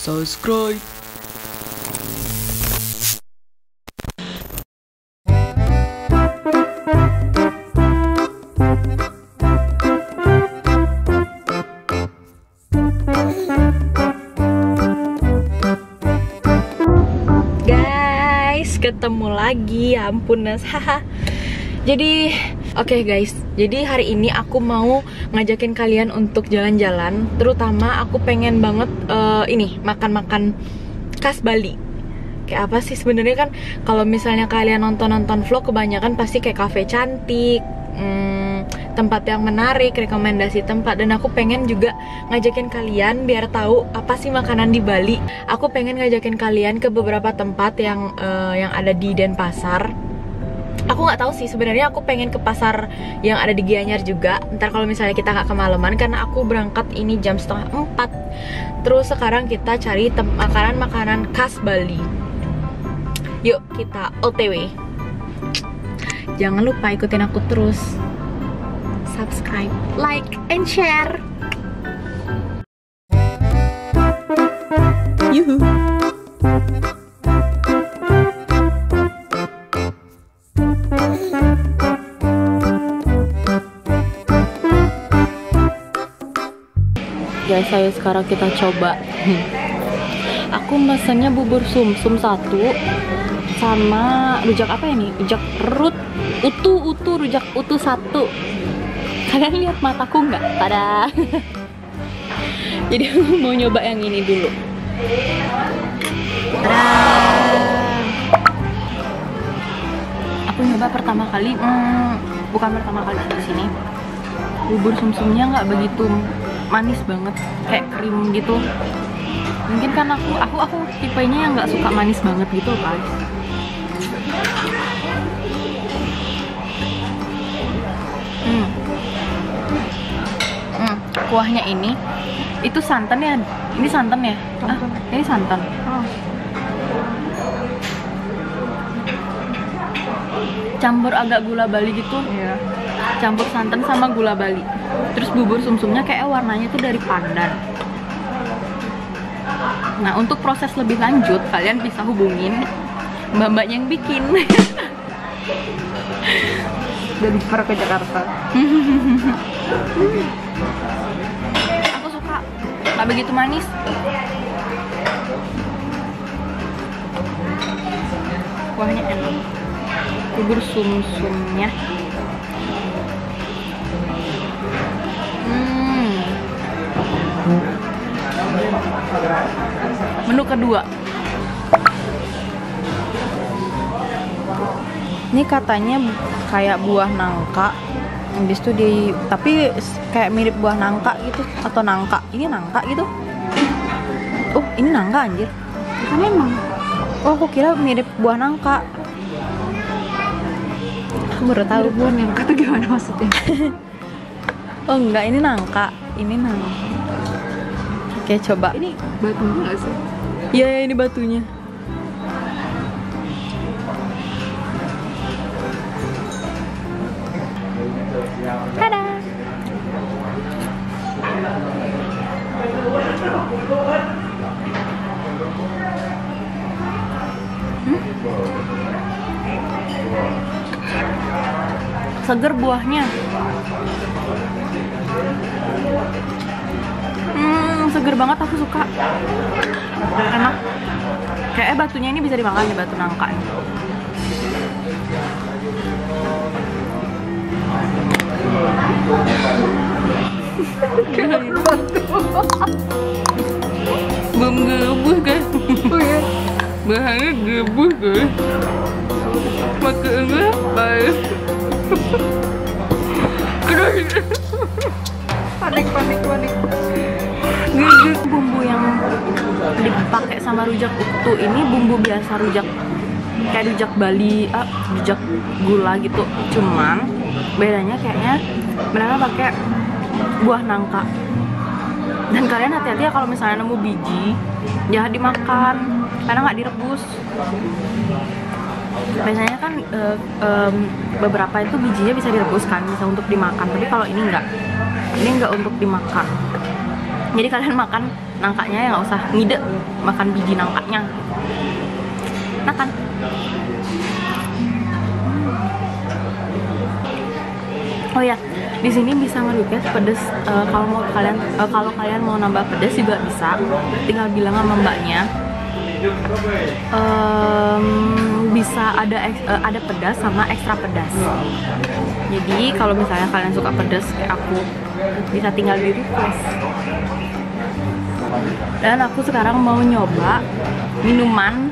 subscribe. Guys, ketemu lagi, ya ampun Nas, haha. Jadi, oke guys, jadi hari ini aku mau ngajakin kalian untuk jalan-jalan. Terutama aku pengen banget ini makan-makan khas Bali. Kayak apa sih sebenarnya kan? Kalau misalnya kalian nonton vlog, kebanyakan pasti kayak kafe cantik, tempat yang menarik, rekomendasi tempat. Dan aku pengen juga ngajakin kalian biar tahu apa sih makanan di Bali. Aku pengen ngajakin kalian ke beberapa tempat yang ada di Denpasar. Aku nggak tahu sih sebenarnya, aku pengen ke pasar yang ada di Gianyar juga. Ntar kalau misalnya kita nggak kemalaman, karena aku berangkat ini jam 3:30. Terus sekarang kita cari makanan khas Bali. Yuk kita OTW. Jangan lupa ikutin aku terus. Subscribe, like, and share. Yuhu. Guys, ayo sekarang kita coba. Aku mesennya bubur sumsum 1 sama rujak apa ya nih? Rujak utu, rujak utu 1. Kalian lihat mataku nggak? Tada. Jadi aku mau nyoba yang ini dulu. Tada. Aku nyoba pertama kali, bukan pertama kali di sini. Bubur sumsumnya nggak begitu manis banget, kayak krim gitu. Mungkin kan aku tipenya yang nggak suka manis banget gitu guys. Kuahnya ini itu santan ya? Ini santan ya? Santan. Ini santan. Campur agak gula Bali gitu. Iya. Campur santan sama gula Bali. Terus bubur sumsumnya kayak warnanya tuh dari pandan. Nah, untuk proses lebih lanjut kalian bisa hubungin mbak-mbak yang bikin. Dari Jepara ke Jakarta. Aku suka, nggak begitu manis. Kuahnya enak. Bubur sumsumnya. Menu kedua. Ini katanya kayak buah nangka. Habis itu tapi kayak mirip buah nangka gitu atau nangka. Ini nangka gitu. Oh, ini nangka anjir. Kan emang. Oh, aku kira mirip buah nangka. Aku baru tahu buah nangka tuh gimana maksudnya? Oh enggak, ini nangka. Ini nangka. Oke, coba. Ini batunya nggak sih? Iya, ini batunya. Tada. Seger buahnya. Seger banget, aku suka. Enak. Kayaknya batunya ini bisa dimakan nih, batu nangka nih. Belum gebuh guys. Oh ya. Bahannya gebuh guys. Makanya baik. Panik. Bumbu yang dipakai sama rujak utu ini bumbu biasa, rujak kayak rujak Bali, rujak gula gitu. Cuman bedanya kayaknya mereka pakai buah nangka. Dan kalian hati-hati ya kalau misalnya nemu biji, jangan dimakan karena nggak direbus. Biasanya kan beberapa itu bijinya bisa direbus kan, bisa untuk dimakan. Tapi kalau ini enggak untuk dimakan. Jadi kalian makan nangkanya ya nggak usah ngide makan biji nangkanya. Makan. Oh ya, di sini bisa nge-request pedes. Kalau kalian mau nambah pedes juga bisa. Tinggal bilang sama mbaknya. Bisa ada pedas sama ekstra pedas. Jadi kalau misalnya kalian suka pedas kayak aku, bisa tinggal di request. Dan aku sekarang mau nyoba minuman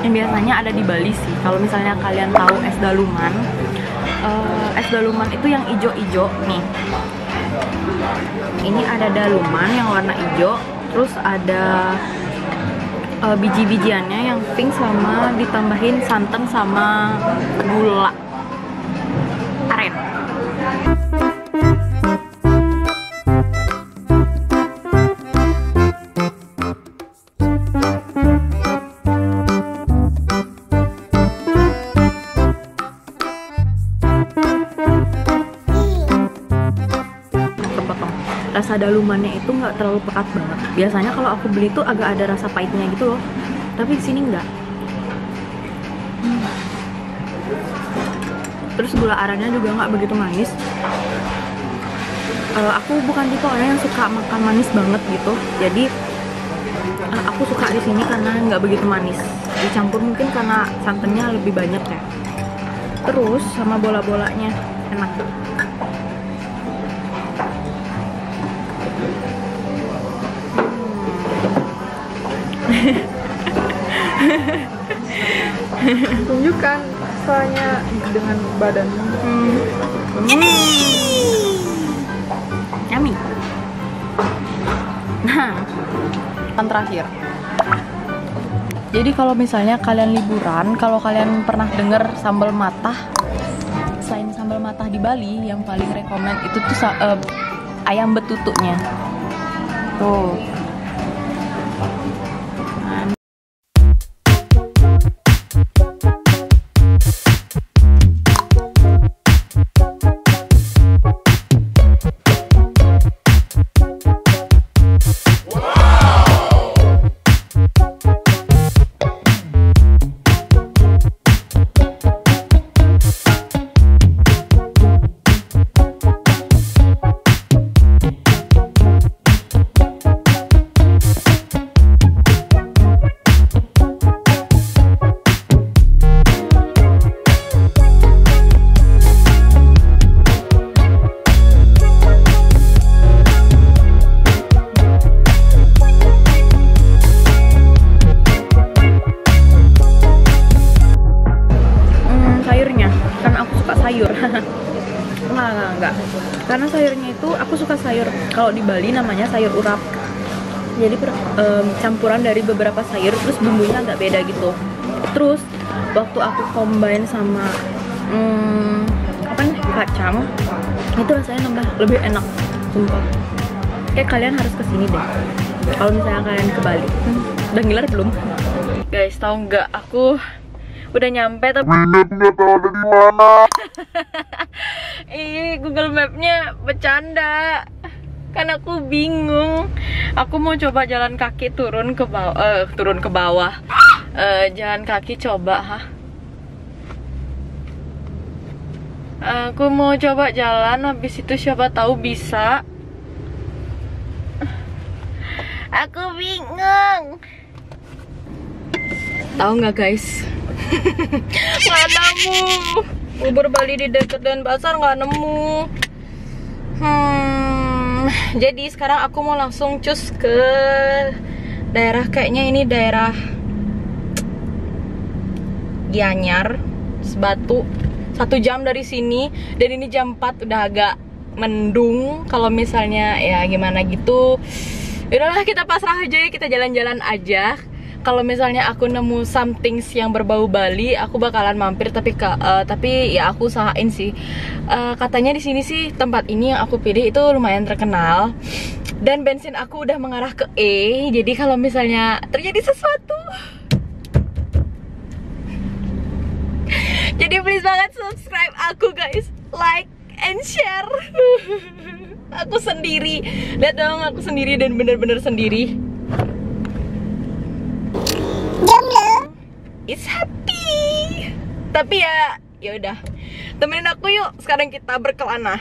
yang biasanya ada di Bali sih. Kalau misalnya kalian tahu es daluman, es daluman itu yang ijo-ijo nih. Ini ada daluman yang warna ijo, terus ada biji-bijiannya yang pink sama ditambahin santan sama gula aren. Rasa dalumannya itu nggak terlalu pekat banget. Biasanya kalau aku beli tuh agak ada rasa pahitnya gitu loh, tapi di sini nggak. Terus gula arannya juga nggak begitu manis. Aku bukan tipe orang yang suka makan manis banget gitu, jadi aku suka di sini karena nggak begitu manis. Dicampur mungkin karena santannya lebih banyak ya. Terus sama bola-bolanya enak. Tunjukkan rasanya dengan badanmu. Yummy. Nah, yang terakhir. Jadi kalau misalnya kalian liburan, kalau kalian pernah dengar sambal matah, selain sambal matah di Bali, yang paling rekomen itu tuh ayam betutuknya. Tuh. Enggak. Karena sayurnya itu aku suka sayur. Kalau di Bali namanya sayur urap. Jadi campuran dari beberapa sayur, terus bumbunya agak beda gitu. Terus waktu aku combine sama kacang, itu rasanya nambah lebih enak, sumpah. Kayak kalian harus kesini deh. Kalau misalnya kalian ke Bali. Udah ngiler belum? Guys, tahu nggak? Aku udah nyampe tapi nggak tahu ada di mana. Ih, Google Map-nya bercanda. Kan aku bingung. Aku mau coba jalan kaki turun ke bawah. Jalan kaki coba, Aku mau coba jalan, habis itu siapa tahu bisa. Aku bingung. Tahu nggak guys? Nggak nemu. Bubur Bali di dekat Denpasar nggak nemu. Jadi sekarang aku mau langsung cus ke daerah, kayaknya ini daerah Gianyar, Sebatu. 1 jam dari sini, dan ini jam 4 udah agak mendung. Kalau misalnya ya gimana gitu, udahlah kita pasrah aja ya, kita jalan-jalan aja. Kalau misalnya aku nemu something yang berbau Bali, aku bakalan mampir. Tapi ya aku usahain sih. Katanya di sini sih tempat ini yang aku pilih itu lumayan terkenal. Dan bensin aku udah mengarah ke E. Jadi kalau misalnya terjadi sesuatu, jadi please banget subscribe aku guys, like and share. Aku sendiri. Lihat dong, aku sendiri dan bener-bener sendiri. It's happy. Tapi ya udah. Temenin aku yuk. Sekarang kita berkelana.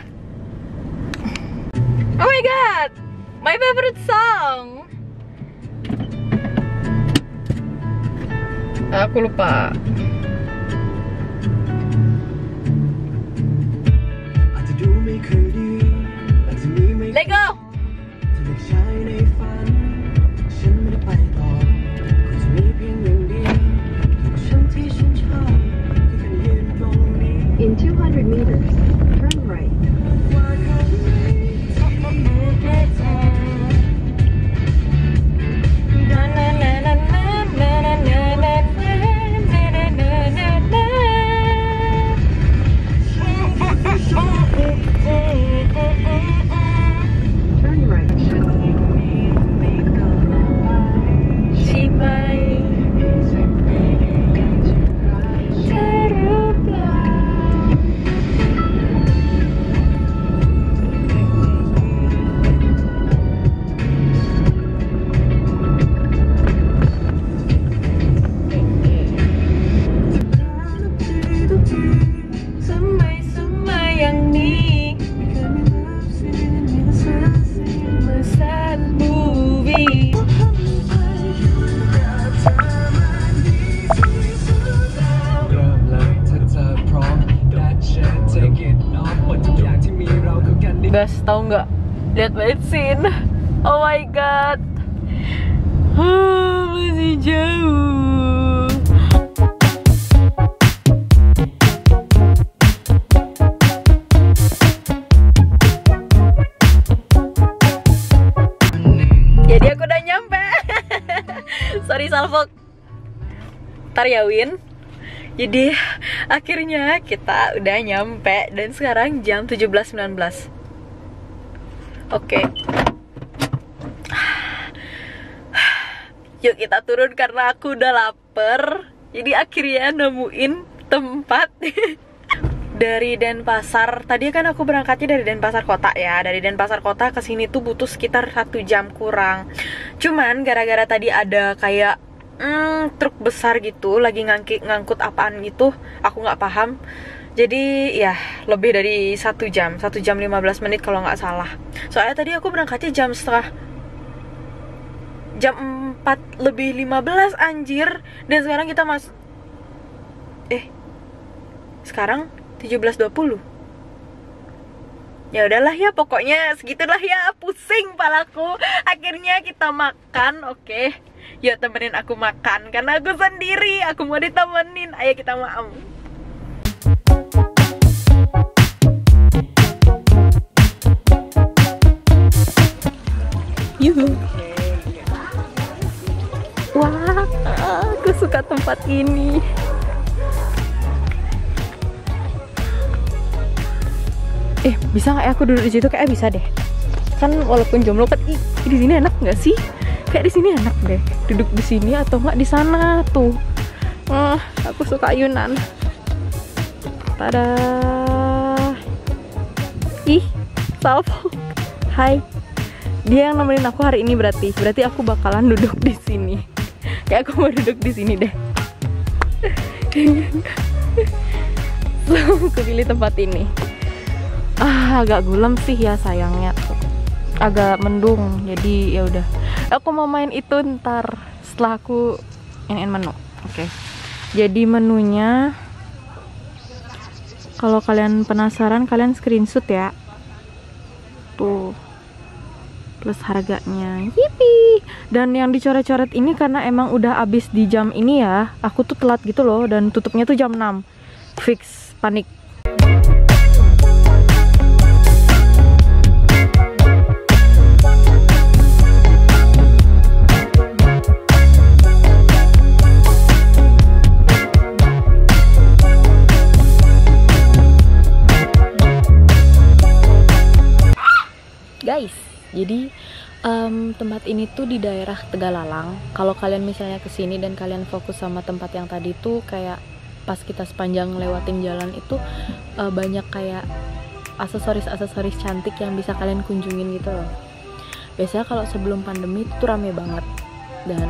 Oh my god. My favorite song. Aku lupa. Let go. In 200 meters, turn right. Turn right. Guys, tahu nggak? Lihat banget scene. Oh my god. Masih jauh. Jadi aku udah nyampe. Sorry Salfok. Ntar ya Win. Jadi akhirnya kita udah nyampe dan sekarang jam 17.19. Oke. Yuk kita turun karena aku udah lapar. Jadi akhirnya nemuin tempat dari Denpasar. Tadi kan aku berangkatnya dari Denpasar kota ya. Dari Denpasar kota ke sini tuh butuh sekitar 1 jam kurang. Cuman gara-gara tadi ada kayak truk besar gitu lagi ngangkut apaan gitu, aku nggak paham. Jadi ya lebih dari 1 jam 15 menit kalau nggak salah. Soalnya tadi aku berangkatnya jam 4:15 anjir. Dan sekarang kita sekarang 17.20. Ya udahlah ya, pokoknya segitulah ya, pusing palaku. Akhirnya kita makan, oke. Yuk temenin aku makan karena aku sendiri, aku mau ditemenin. Ayo kita makan. Yuhu. Wah, aku suka tempat ini. Bisa nggak ya aku duduk di situ? Kayak bisa deh. Kan walaupun jomblo kan, di sini enak nggak sih? Kayak di sini enak deh. Duduk di sini atau nggak di sana tuh. Aku suka ayunan. Tada. Ih, Salvo. Hai. Dia yang nemenin aku hari ini berarti aku bakalan duduk di sini. Kayak aku mau duduk di sini deh. So, aku pilih tempat ini. Agak gulem sih ya sayangnya. Agak mendung. Jadi ya udah. Aku mau main itu ntar setelah aku iniin menu. Oke. Jadi menunya, kalau kalian penasaran kalian screenshot ya. Tuh. Plus harganya. Yippee. Dan yang dicoret-coret ini karena emang udah habis di jam ini ya. Aku tuh telat gitu loh dan tutupnya tuh jam 6. Fix panik. Guys, jadi tempat ini tuh di daerah Tegalalang. Kalau kalian misalnya kesini dan kalian fokus sama tempat yang tadi tuh, kayak pas kita sepanjang lewatin jalan itu banyak kayak aksesoris cantik yang bisa kalian kunjungin gitu loh. Biasanya kalau sebelum pandemi itu rame banget, dan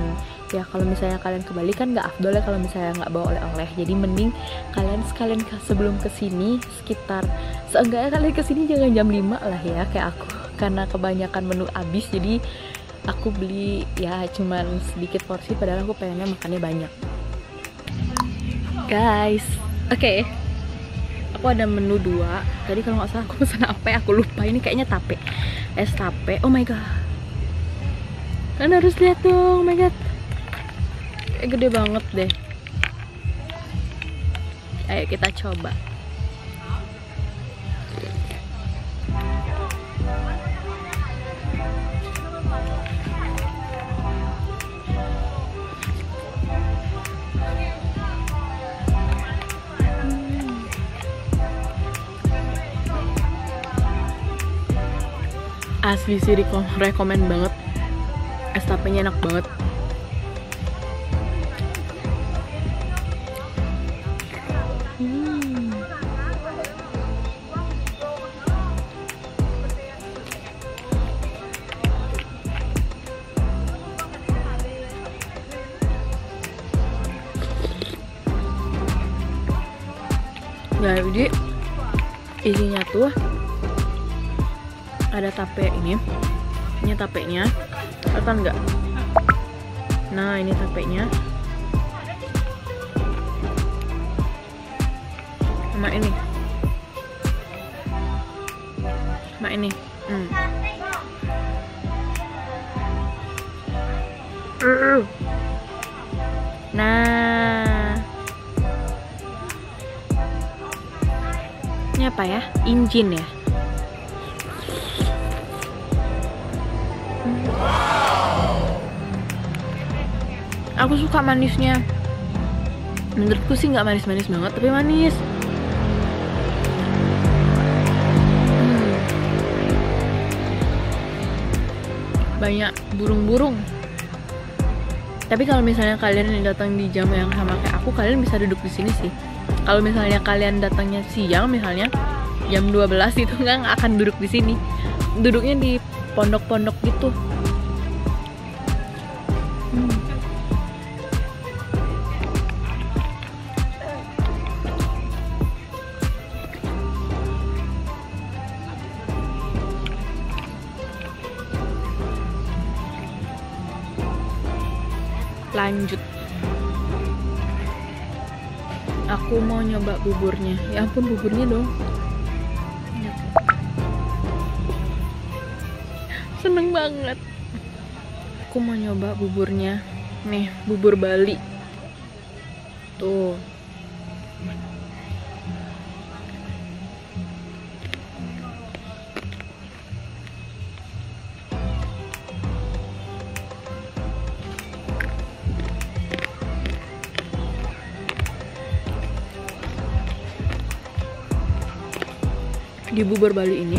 ya kalau misalnya kalian ke Bali kan nggak afdol ya kalau misalnya nggak bawa oleh-oleh. Jadi mending kalian sekalian sebelum kesini sekitar seenggaknya kalian kesini jangan jam 5 lah ya kayak aku, karena kebanyakan menu habis. Jadi aku beli ya cuman sedikit porsi padahal aku pengennya makannya banyak. Guys, oke. Aku ada menu 2. Tadi kalau nggak salah aku pesan apa ya, aku lupa. Ini kayaknya tape. Es tape. Oh my god. Kalian harus lihat dong. Oh my god. Kayak gede banget deh. Ayo kita coba. Asli sih rekomen banget. Es tapenya enak banget. Jadi isinya tuh ada tape ini tapenya, kelihatan nggak? Nah ini tapenya, sama ini, Nah, ini apa ya? Injin ya? Aku suka manisnya. Menurutku sih nggak manis-manis banget, tapi manis. Banyak burung-burung. Tapi kalau misalnya kalian datang di jam yang sama kayak aku, kalian bisa duduk di sini sih. Kalau misalnya kalian datangnya siang, misalnya jam 12 itu nggak akan duduk di sini. Duduknya di pondok-pondok gitu. Lanjut, aku mau nyoba buburnya. Ya ampun, buburnya dong. Seneng banget. Aku mau nyoba buburnya. Nih, bubur Bali. Tuh. Di bubur Bali ini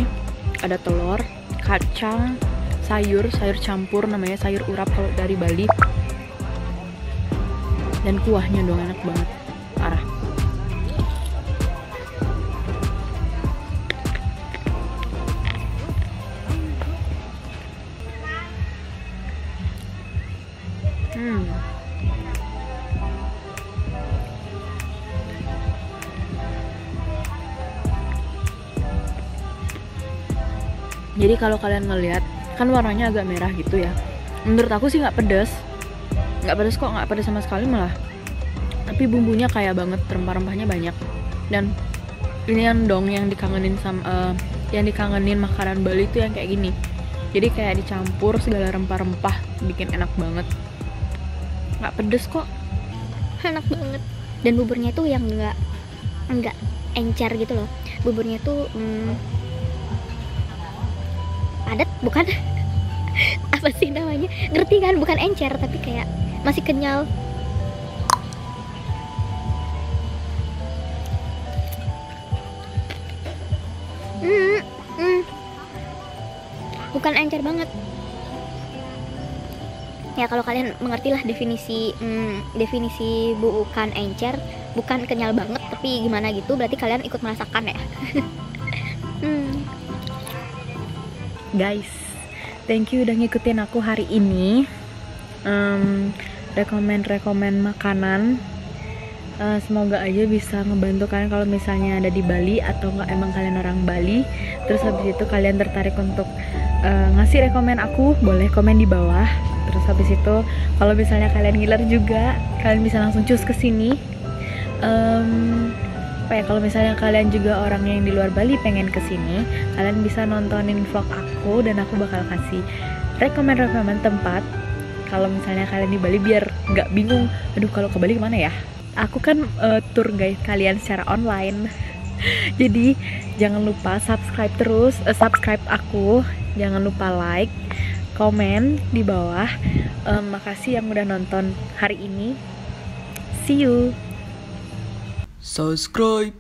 ada telur, kacang, sayur campur, namanya sayur urap kalau dari Bali, dan kuahnya dong enak banget, parah. Jadi kalau kalian ngelihat kan warnanya agak merah gitu ya. Menurut aku sih nggak pedas kok, nggak pedas sama sekali malah. Tapi bumbunya kaya banget, rempah-rempahnya banyak. Dan ini yang dong yang dikangenin sama yang dikangenin makanan Bali itu yang kayak gini. Jadi kayak dicampur segala rempah-rempah, bikin enak banget. Nggak pedas kok, enak banget. Dan buburnya tuh yang nggak encer gitu loh. Buburnya tuh padat, bukan apa sih namanya, ngerti kan, bukan encer tapi kayak masih kenyal. Bukan encer banget ya, kalau kalian mengerti lah definisi bukan encer, bukan kenyal banget tapi gimana gitu, berarti kalian ikut merasakan ya. Guys, thank you udah ngikutin aku hari ini. Rekomen makanan. Semoga aja bisa ngebantu kalian kalau misalnya ada di Bali atau nggak emang kalian orang Bali. Terus habis itu kalian tertarik untuk ngasih rekomen aku, boleh komen di bawah. Terus habis itu kalau misalnya kalian ngiler juga, kalian bisa langsung cus ke sini. Kalau misalnya kalian juga orang yang di luar Bali pengen ke sini, kalian bisa nontonin vlog aku dan aku bakal kasih rekomen tempat. Kalau misalnya kalian di Bali biar nggak bingung, aduh kalau ke Bali kemana ya? Aku kan tour guide kalian secara online. Jadi jangan lupa subscribe aku, jangan lupa like, komen di bawah. Makasih yang udah nonton hari ini. See you. Subscribe.